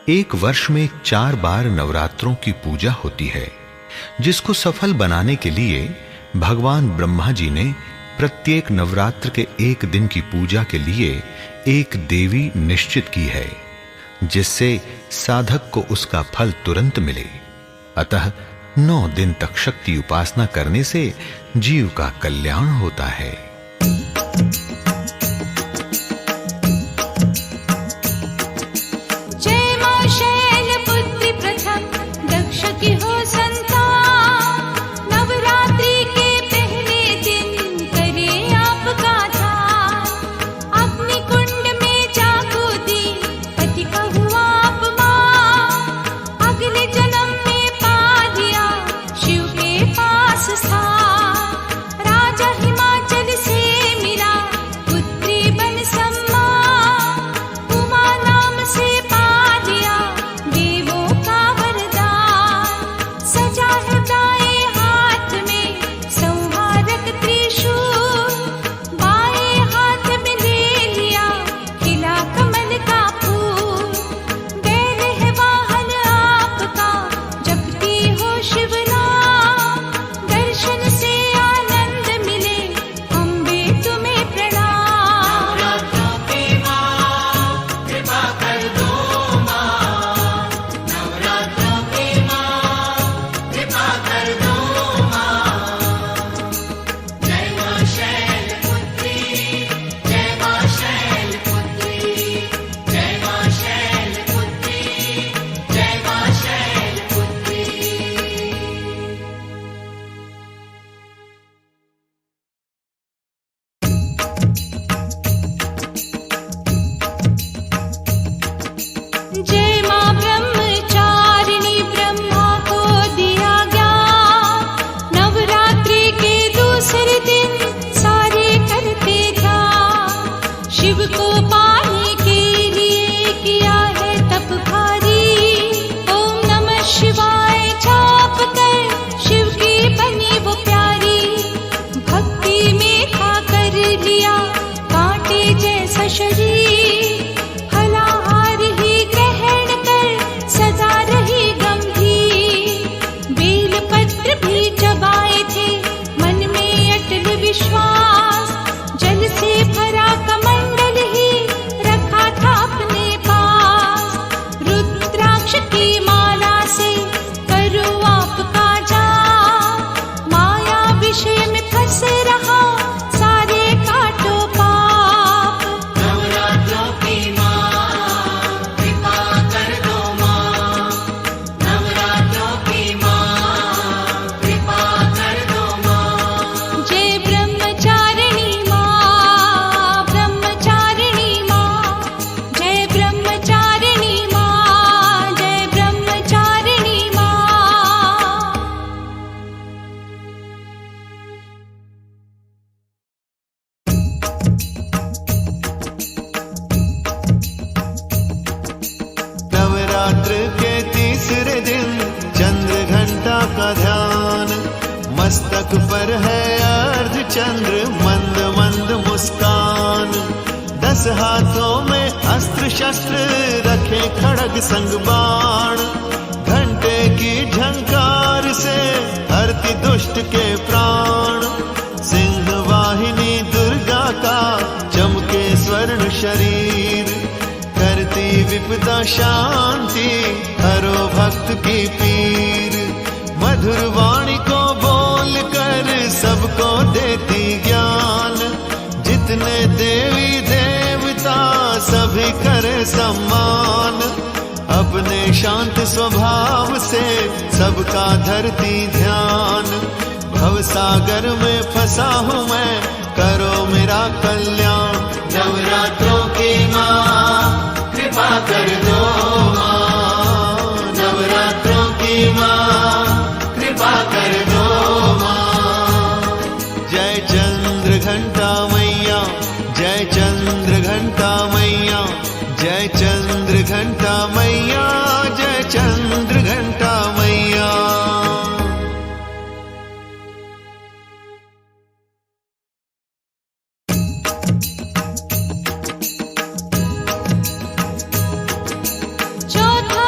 एक वर्ष में 4 बार नवरात्रों की पूजा होती है, जिसको सफल बनाने के लिए भगवान ब्रह्मा जी ने प्रत्येक नवरात्र के एक दिन की पूजा के लिए एक देवी निश्चित की है, जिससे साधक को उसका फल तुरंत मिले। अतः 9 दिन तक शक्ति उपासना करने से जीव का कल्याण होता है। जय मां शैलपुत्री प्रथम दक्ष की हो संतान, नवरात्रि के पहले दिन करे आपका ध्यान। अग्नि कुंड में जागो दी पति का हुआ अपमान, अगले जन्म में पा दिया शिव के पास स्थान। राजा हिमाचल से मिला पुत्री बन सम्मान, उमा नाम से पा दिया देवों का वरदान। सजा है दाएं हाथ में संहारक त्रिशूल, बाएं हाथ में ले लिया खिला कमल का फूल। बैल है वाहन आपका जपती हो शिव नाम, दर्शन से आनंद मिले अम्बे तुम्हें प्रणाम। नवरात्रों की माँ कृपा कर दो माँ, नवरात्रों की माँ कृपा कर दो माँ। जय मां शैलपुत्री, जय मां शैलपुत्री, जय मां शैलपुत्री, जय मां शैलपुत्री। जय मां ब्रह्मचारिणी, ब्रह्मा को दिया ज्ञान, नवरात्रि के दूसरे दिन सारे करते ध्यान। शिव को पाने के लिए किया है तप भारी, ओम नमः शिवाय जाप कर शिव की बनी वो प्यारी। भक्ति में था कर लिया कांटे जैसा शरीर, फलाहार ही ग्रहण कर सदा रही गंभीर। बेलपत्र भी चबाए थे मन में अटल विश्वास, जल से भरा कमंडल ही रखा था अपने पास। रुद्राक्ष की माला से करो आपका जाप, माया विषय में फंस रहा सारे काटो पाप। नवरात्रों की माँ कृपा कर दो माँ, नवरात्रों की माँ कृपा कर दो माँ। जय ब्रह्मचारिणी माँ, ब्रह्मचारिणी माँ, जय ब्रह्मचारिणी माँ, जय ब्रह्मचारिणी माँ। नवरात्र के तीसरे दिन चंद्र घंटा का ध्यान, मस्तक पर है अर्ध चंद्र मंद मंद मुस्कान। 10 हाथों में अस्त्र शस्त्र रखे खड़ग संग बाण, घंटे की झंकार से हरती दुष्ट के प्राण। सिंह वाहिनी दुर्गा का चमके स्वर्ण शरीर, करती विपदा शांति हरो भक्त की पीर। मधुर वाणी को बोल कर सबको देती ज्ञान, जितने देवी देवता सभी करे सम्मान। अपने शांत स्वभाव से सबका धरती ध्यान, भवसागर में फंसा हूँ मैं करो मेरा कल्याण। नवरात्रों की माँ कृपा कर दो माँ, नवरात्रों की माँ कृपा कर दो माँ। जय चंद्र घंटा मैया, जय चंद्र घंटा मैया, जय चंद्र घंटा मैया, जय चंद्र घंटा मैया। चौथा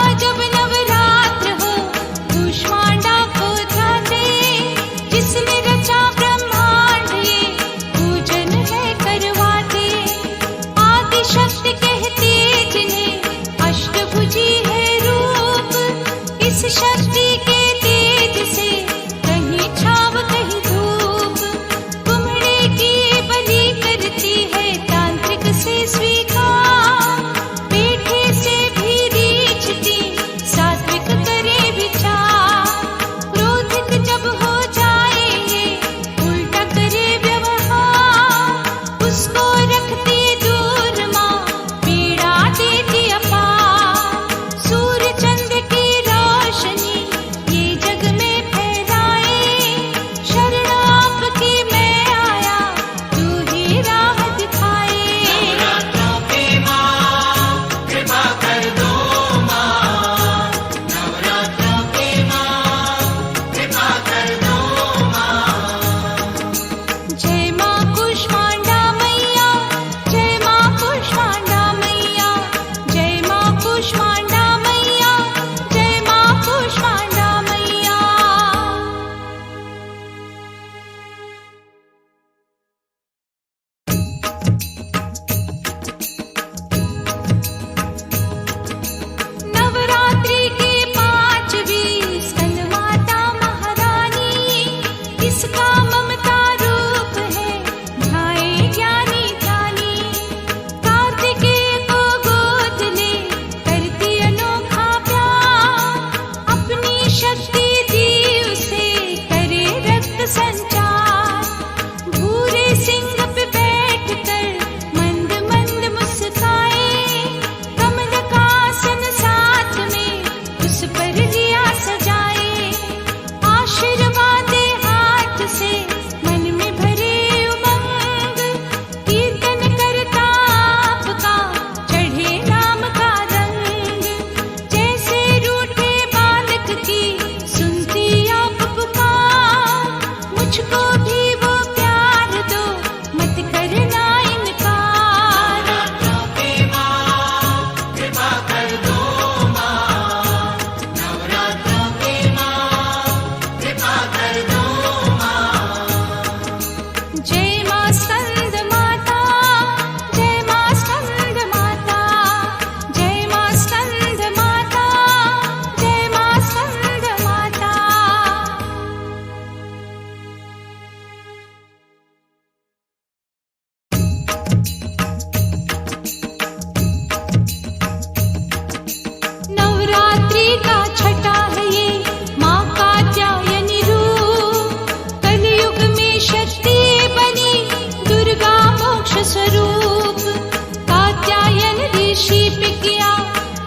ऋषि पे किया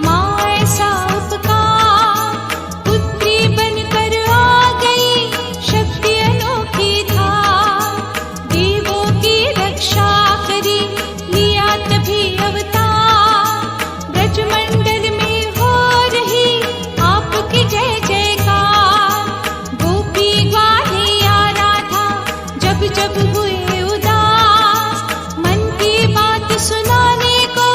माँ ऐसा उपकार, पुत्री बनकर आ गई शक्ति अनोखी था। देवों की रक्षा करी लिया तभी अवतार, ब्रजमंडल में हो रही आपकी जय जयकार। गोपी ग्वालिया राधा जब जब हुए उदास, मन की बात सुनाने को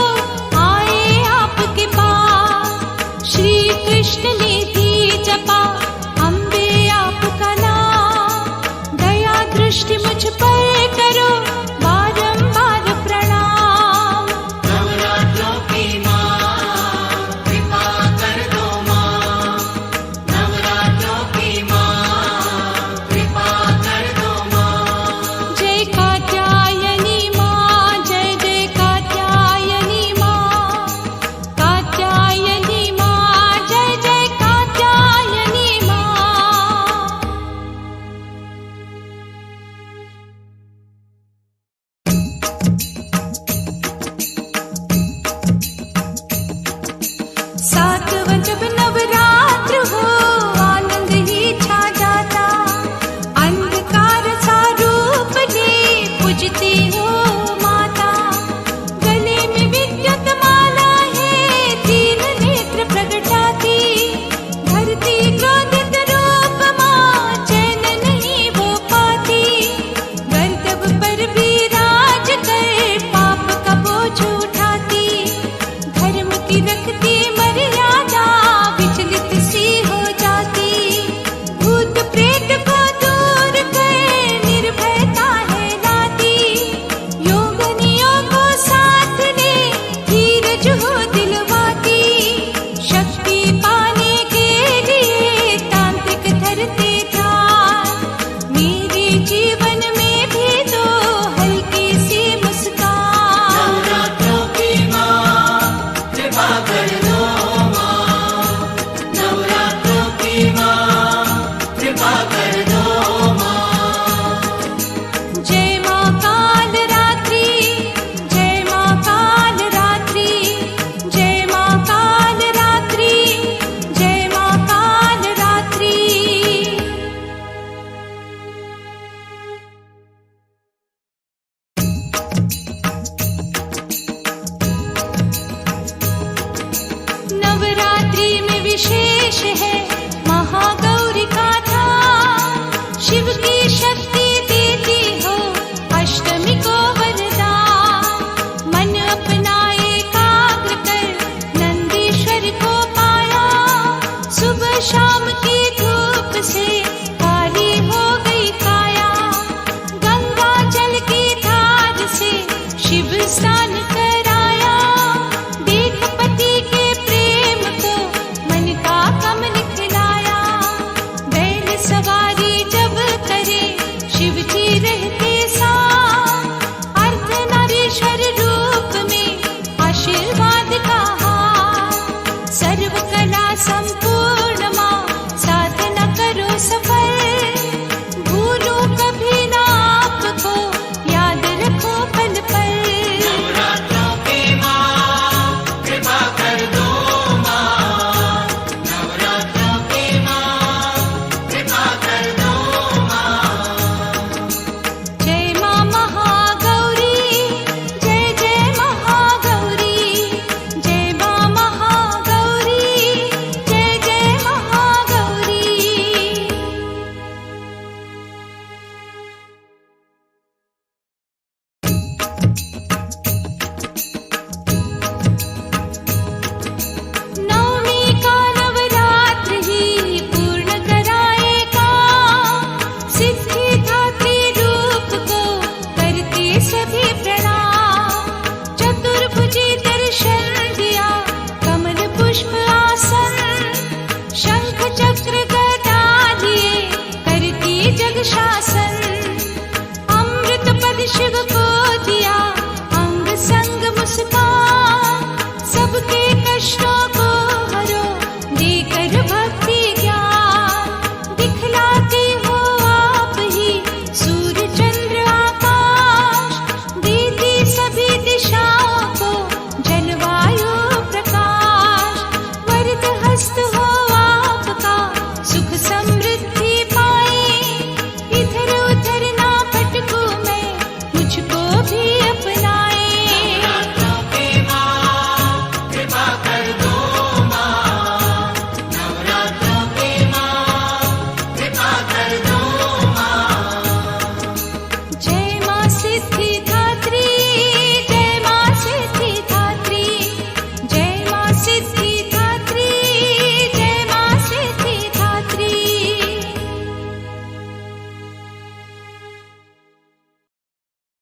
आए आपके पास। श्री कृष्ण ने भी जपा अम्बे आपका नाम, दया दृष्टि मुझ पर करो बारंबार प्रणाम। नवरात्रों की माँ कृपा कर दो माँ, नवरात्रों की माँ कृपा कर दो माँ। जय कात्यायनी माँ, जय जय कात्यायनी माँ, कात्यायनी माँ, जय जय कात्यायनी माँ। सातवां जब नवरात्र हो आनंद ही छा जाता, अंधकार सा रूप ले पूजती हो माता। गले में विद्युत माला है तीन नेत्र प्रगटाती, धरती क्रोधित रूप माँ चैन नहीं वो पाती। गर्दभ पर भी राज कर पाप का बोझ उठाती, धर्म की रखती मर्यादा विचलित सी हो जाती। भूत प्रेत को दूर कर निर्भयता है लाती, योगनियों को साथ ले धीरज हो दिलवाती। शक्ति पाने के लिए तांत्रिक धरते ध्यान, मेरे जीवन में भी दो हल्की सी मुस्कान। नवरात्रों की माँ कृपा कर दो माँ, नवरात्रों की माँ कृपा कर दो माँ। जय माँ काल रात्रि, जय माँ काल रात्रि, जय माँ काल रात्रि, जय माँ काल रात्रि। नवरात्रि में विशेष है